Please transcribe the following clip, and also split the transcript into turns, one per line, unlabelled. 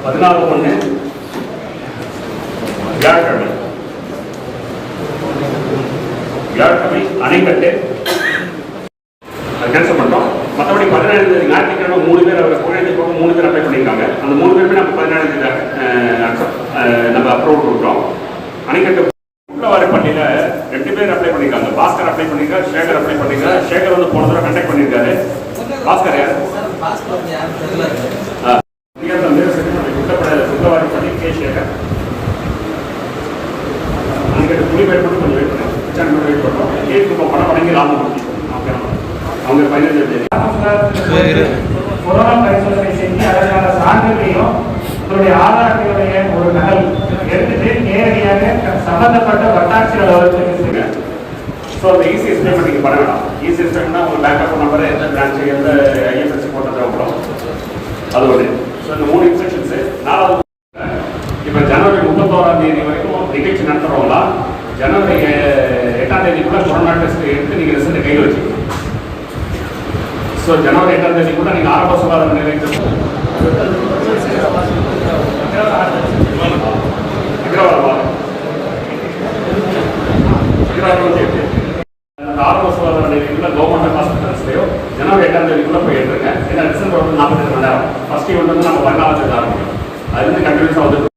14/1 வியாழக்கிழமை அணைக்கட்டு அது கேன்சல் பண்ணிட்டோம். மற்றபடி 17 ஞாயிற்றுக்கிழமை 3 பேர் அவர் கோயிலுக்கு போக 3 பேர் அப்ளை பண்ணியிருக்காங்க. அந்த 3 பேருமே நம்ம 17 நம்ம அப்ரூவ் கொடுக்குறோம். அணைக்கட்டு உள்ளவாரிப்பள்ளியில் 2 பேர் அப்ளை பண்ணியிருக்காங்க. பாஸ்கர் அப்ளை பண்ணியிருக்காரு, சேகர் அப்ளை பண்ணியிருக்காரு. சேகர் வந்து போன தடவை கண்டக்ட் பண்ணியிருக்காரு. பாஸ்கர் யார்? உள்ளவாரிப்பள்ளி கே சேகர். அணைக்கட்டு குடிபெயர் மட்டும் கொஞ்சம் வெயிட் பண்ணுறோம். வெயிட் பண்ணுறோம். கேட்டு பணம் வழங்கி ராமமூர்த்தி அவங்க 15
கொரோனா பரிசோதனை செஞ்சு அதற்கான சான்றுகளையும் உங்களுடைய ஆதாரங்களுடைய ஒரு நகல் எடுத்துட்டு நேரடியாக சம்பந்தப்பட்ட வட்டாட்சியர் அலுவலகத்துக்கு.
ஸோ அந்த இசிஎஸ் பேமெண்ட் நீங்கள் பண்ண வேண்டாம். இசிஎஸ் பேமெண்ட்னா உங்கள் பேங்க் அக்கௌண்ட் நம்பர், எந்த பிரான்ச்சு, எந்த ஐஎஃப்எஸ்சி போட்ட தேவைப்படும். அது ஒன்று. ஸோ இந்த 3 இன்ஸ்ட்ரக்ஷன்ஸு. 4வது இப்போ ஜனவரி 31ஆம் தேதி வரைக்கும் நிகழ்ச்சி நடத்துகிறவங்களா ஜனவரி 8ஆம் தேதிக்குள்ள கொரோனா டெஸ்ட் எடுத்து நீங்கள் ரிசல்ட் கையில் வச்சுக்கணும். ஸோ ஜனவரி 8ஆம் தேதிக்குள்ள நீங்கள் ஆரம்ப சுகாதார நிலையத்தில் ஆரம்ப சுகாதார நிலையத்தில் கவர்மெண்ட் ஹாஸ்பிட்டல்ஸ்லையோ ஜனவரி 8ஆம் தேதிக்குள்ள போயிட்டு இருக்கேன். ஏன்னா ரிசல்ட் வந்து 42 மணி நேரம். ஃபர்ஸ்ட் ஈவெண்ட் வந்து நம்ம 14ஆம் தேதி ஆரம்பிக்கும். அது வந்து கண்டினியூஸாக வந்து